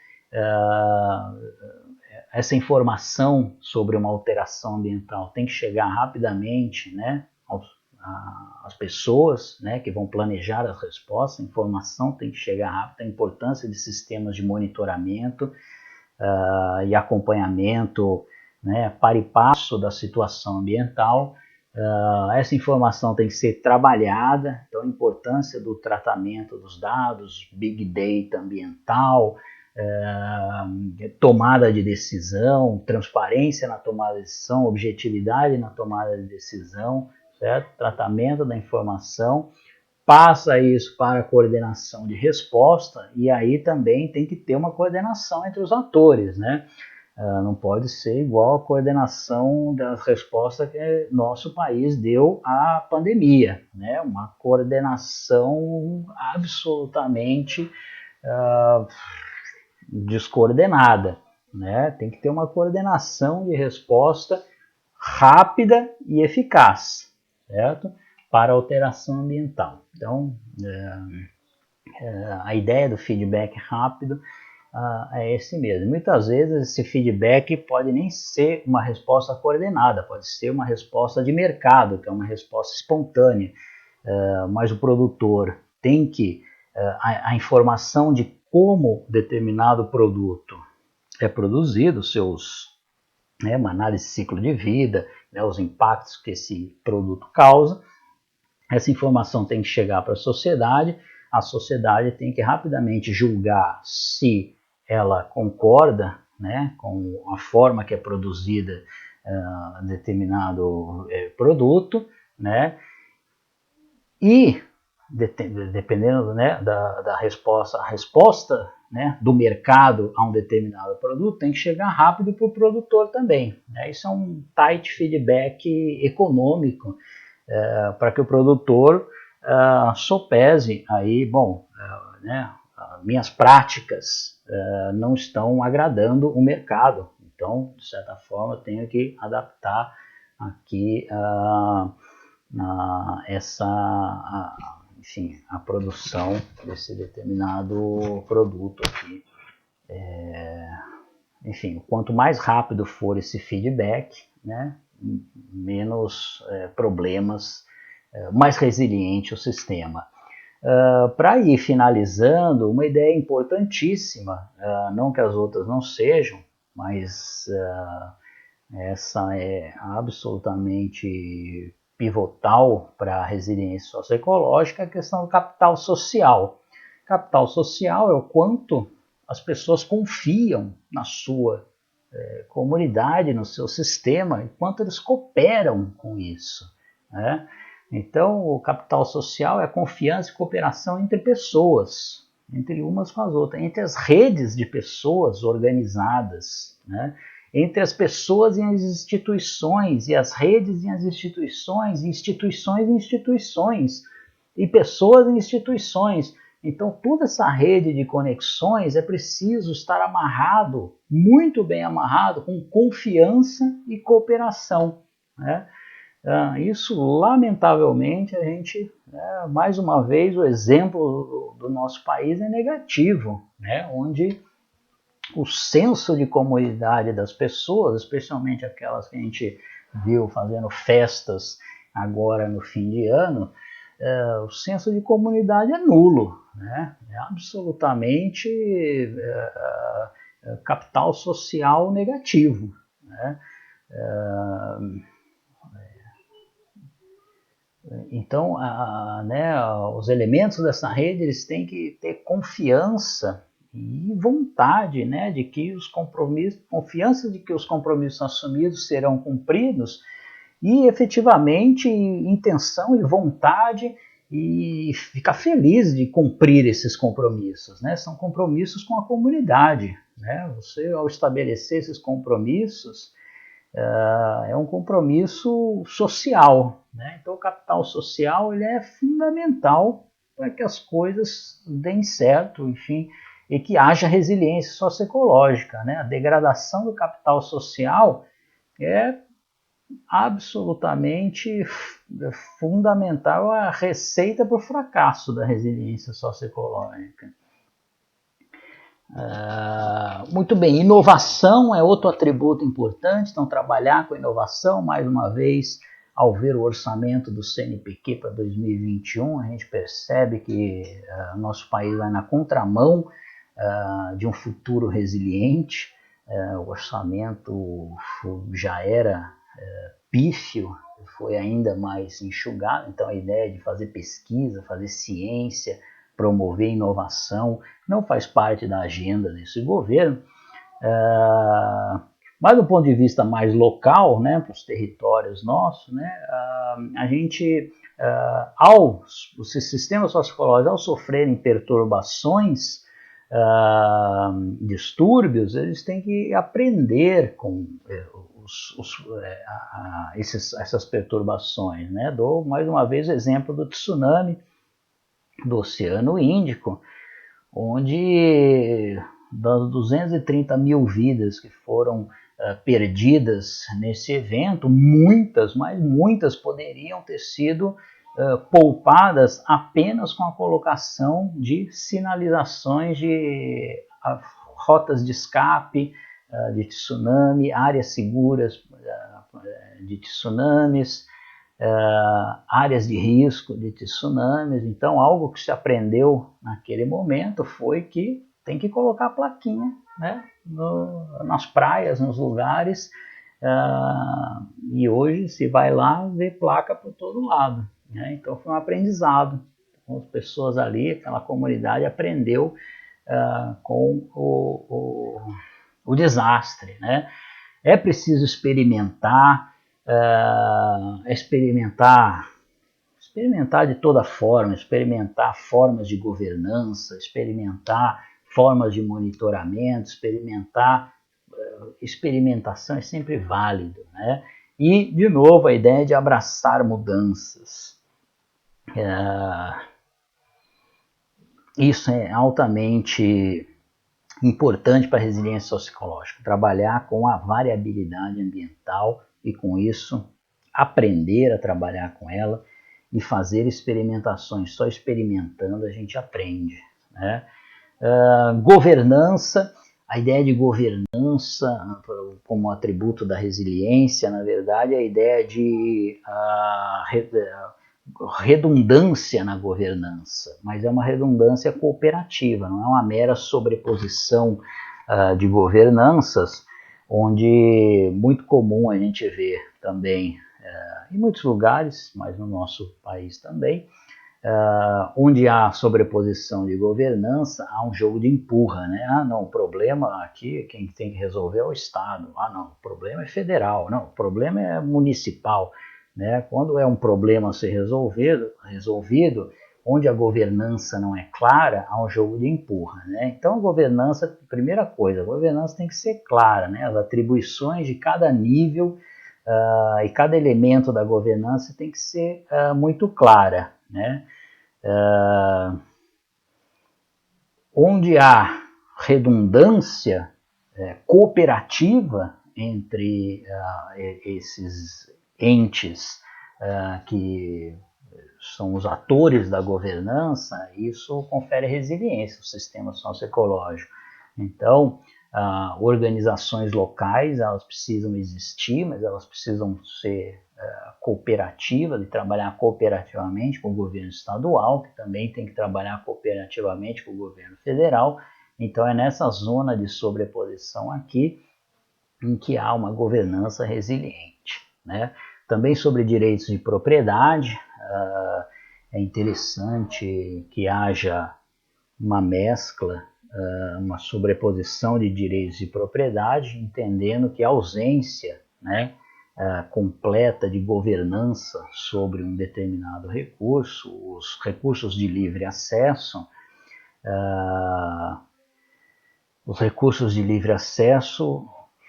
essa informação sobre uma alteração ambiental tem que chegar rapidamente, né, às pessoas, né, que vão planejar as respostas. A informação tem que chegar rápido. A importância de sistemas de monitoramento e acompanhamento, né, para e passo da situação ambiental. Essa informação tem que ser trabalhada, então a importância do tratamento dos dados, Big Data ambiental, tomada de decisão, transparência na tomada de decisão, objetividade na tomada de decisão, certo? Tratamento da informação, passa isso para a coordenação de resposta, e aí também tem que ter uma coordenação entre os atores, né? Não pode ser igual a coordenação das respostas que nosso país deu à pandemia, né? Uma coordenação absolutamente descoordenada, né? Tem que ter uma coordenação de resposta rápida e eficaz, certo? Para alteração ambiental. Então, a ideia do feedback rápido é esse mesmo. Muitas vezes esse feedback pode nem ser uma resposta coordenada, pode ser uma resposta de mercado, que é uma resposta espontânea, mas o produtor tem que, a informação de como determinado produto é produzido, uma análise de ciclo de vida, né, os impactos que esse produto causa, essa informação tem que chegar para a sociedade. a sociedade tem que rapidamente julgar se ela concorda, né, com a forma que é produzida determinado produto, né, e dependendo, né, da resposta, a resposta, né, do mercado a um determinado produto tem que chegar rápido para o produtor também, né? Isso é um tight feedback econômico para que o produtor sopese aí, bom, né, minhas práticas não estão agradando o mercado, então, de certa forma, eu tenho que adaptar aqui enfim, a produção desse determinado produto aqui. Enfim, quanto mais rápido for esse feedback, né, menos problemas, mais resiliente o sistema. Para ir finalizando, uma ideia importantíssima, não que as outras não sejam, mas essa é absolutamente pivotal para a resiliência socioecológica, a questão do capital social. Capital social é o quanto as pessoas confiam na sua comunidade, no seu sistema, e quanto eles cooperam com isso, né? Então, o capital social é a confiança e cooperação entre pessoas, entre umas com as outras, entre as redes de pessoas organizadas, né? Entre as pessoas e as instituições, e as redes e as instituições, e instituições e instituições, e pessoas e instituições. Então, toda essa rede de conexões é preciso estar amarrado, muito bem amarrado, com confiança e cooperação, né? Isso, lamentavelmente, a gente, mais uma vez, o exemplo do nosso país é negativo, né? Onde o senso de comunidade das pessoas, especialmente aquelas que a gente viu fazendo festas agora no fim de ano, o senso de comunidade é nulo, né? É absolutamente capital social negativo, né? Então, os elementos dessa rede eles têm que ter confiança e vontade, né, de que os compromissos, confiança de que os compromissos assumidos serão cumpridos e efetivamente intenção e vontade e ficar feliz de cumprir esses compromissos, né? São compromissos com a comunidade, né? Você, ao estabelecer esses compromissos, é um compromisso social, né? Então o capital social ele é fundamental para que as coisas deem certo, enfim, e que haja resiliência socioecológica, né? A degradação do capital social é absolutamente fundamental, a receita para o fracasso da resiliência socioecológica. Muito bem, inovação é outro atributo importante, então trabalhar com inovação, mais uma vez, ao ver o orçamento do CNPq para 2021, a gente percebe que nosso país vai na contramão de um futuro resiliente, o orçamento já era pífio, foi ainda mais enxugado, então a ideia de fazer pesquisa, fazer ciência, promover inovação, não faz parte da agenda desse governo, mas do ponto de vista mais local, né, para os territórios nossos, né, a gente, os sistemas socioecológicos, ao sofrerem perturbações, distúrbios, eles têm que aprender com essas perturbações, né? Dou mais uma vez o exemplo do tsunami do Oceano Índico, onde das 230 mil vidas que foram perdidas nesse evento, muitas, mas muitas poderiam ter sido poupadas apenas com a colocação de sinalizações de rotas de escape de tsunami, áreas seguras de tsunamis, áreas de risco de tsunamis. Então, algo que se aprendeu naquele momento foi que tem que colocar a plaquinha, né, nas praias, nos lugares, e hoje se vai lá, vê placa por todo lado, né? Então foi um aprendizado As pessoas ali, aquela comunidade aprendeu com o desastre, né? É preciso experimentar, experimentar de toda forma, experimentar formas de governança, experimentar formas de monitoramento, experimentação é sempre válido, né? E, de novo, a ideia de abraçar mudanças. Isso é altamente importante para a resiliência socioecológica, trabalhar com a variabilidade ambiental e, com isso, aprender a trabalhar com ela e fazer experimentações. Só experimentando a gente aprende, né? Governança, a ideia de governança como atributo da resiliência, na verdade, é a ideia de redundância na governança, mas é uma redundância cooperativa, não é uma mera sobreposição de governanças, onde muito comum a gente vê também em muitos lugares, mas no nosso país também, onde há sobreposição de governança, há um jogo de empurra, né? Ah, não, o problema aqui, quem tem que resolver é o Estado. Ah, não, o problema é federal. Não, o problema é municipal. Né? Quando é um problema a ser resolvido, onde a governança não é clara, há um jogo de empurra. Né? Então, a governança, primeira coisa, a governança tem que ser clara, né? As atribuições de cada nível e cada elemento da governança tem que ser muito clara. Né? Onde há redundância cooperativa entre esses entes que são os atores da governança, isso confere resiliência ao sistema socioecológico. Então, organizações locais, elas precisam existir, mas elas precisam ser cooperativas, e trabalhar cooperativamente com o governo estadual, que também tem que trabalhar cooperativamente com o governo federal. Então, é nessa zona de sobreposição aqui em que há uma governança resiliente. Né? Também sobre direitos de propriedade, é interessante que haja uma mescla, uma sobreposição de direitos de propriedade, entendendo que a ausência, né, completa de governança sobre um determinado recurso, os recursos de livre acesso,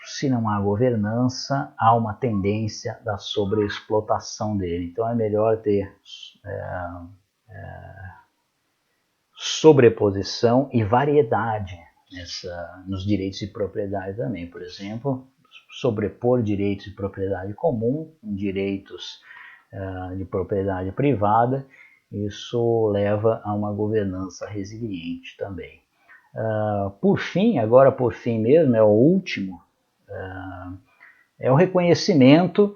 se não há governança, há uma tendência da sobreexplotação dele. Então é melhor ter sobreposição e variedade nos direitos de propriedade também. Por exemplo, sobrepor direitos de propriedade comum com direitos de propriedade privada, isso leva a uma governança resiliente também. Por fim mesmo, é o último, é o reconhecimento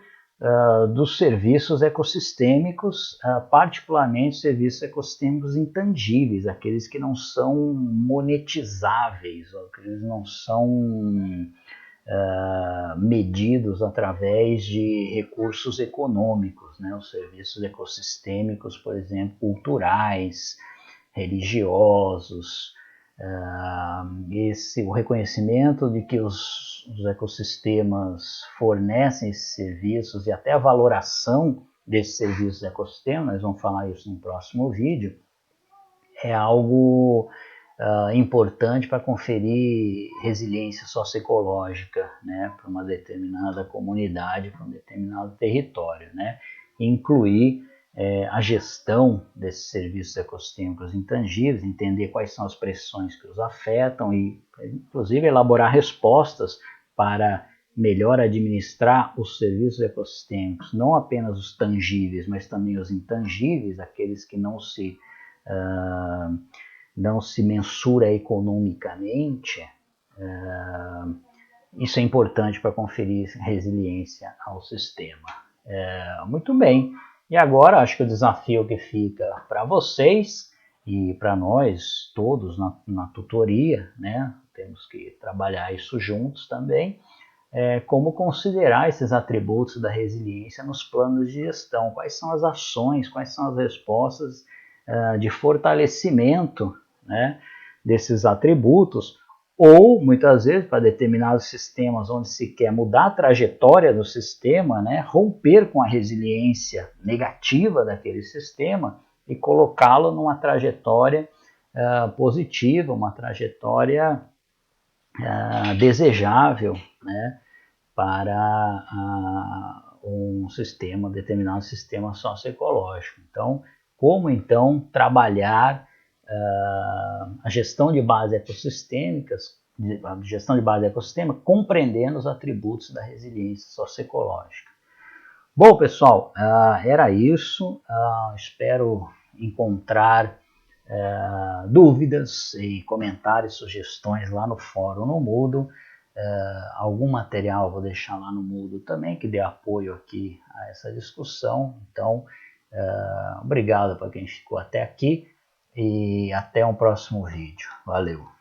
dos serviços ecossistêmicos, particularmente serviços ecossistêmicos intangíveis, aqueles que não são monetizáveis, aqueles que não são medidos através de recursos econômicos, né? Os serviços ecossistêmicos, por exemplo, culturais, religiosos, o reconhecimento de que os ecossistemas fornecem esses serviços e até a valoração desses serviços de ecossistema, nós vamos falar isso no próximo vídeo, é algo importante para conferir resiliência socioecológica, né, para uma determinada comunidade, para um determinado território, né, incluir a gestão desses serviços ecossistêmicos intangíveis, entender quais são as pressões que os afetam e, inclusive, elaborar respostas para melhor administrar os serviços ecossistêmicos, não apenas os tangíveis, mas também os intangíveis, aqueles que não se mensura economicamente. Isso é importante para conferir resiliência ao sistema. Muito bem. E agora, acho que o desafio que fica para vocês e para nós todos na tutoria, né, temos que trabalhar isso juntos também, como considerar esses atributos da resiliência nos planos de gestão, quais são as ações, quais são as respostas de fortalecimento, né, desses atributos, ou muitas vezes para determinados sistemas onde se quer mudar a trajetória do sistema, né, romper com a resiliência negativa daquele sistema e colocá-lo numa trajetória positiva, uma trajetória desejável, né, para um sistema, determinado sistema socioecológico. Então, como então trabalhar a gestão de bases ecossistêmicas, a gestão de base ecossistema, compreendendo os atributos da resiliência socioecológica. Bom, pessoal, era isso. Espero encontrar dúvidas e comentários, sugestões lá no fórum no Moodle. Algum material eu vou deixar lá no Moodle também, que dê apoio aqui a essa discussão. Então, obrigado para quem ficou até aqui e até um próximo vídeo. Valeu!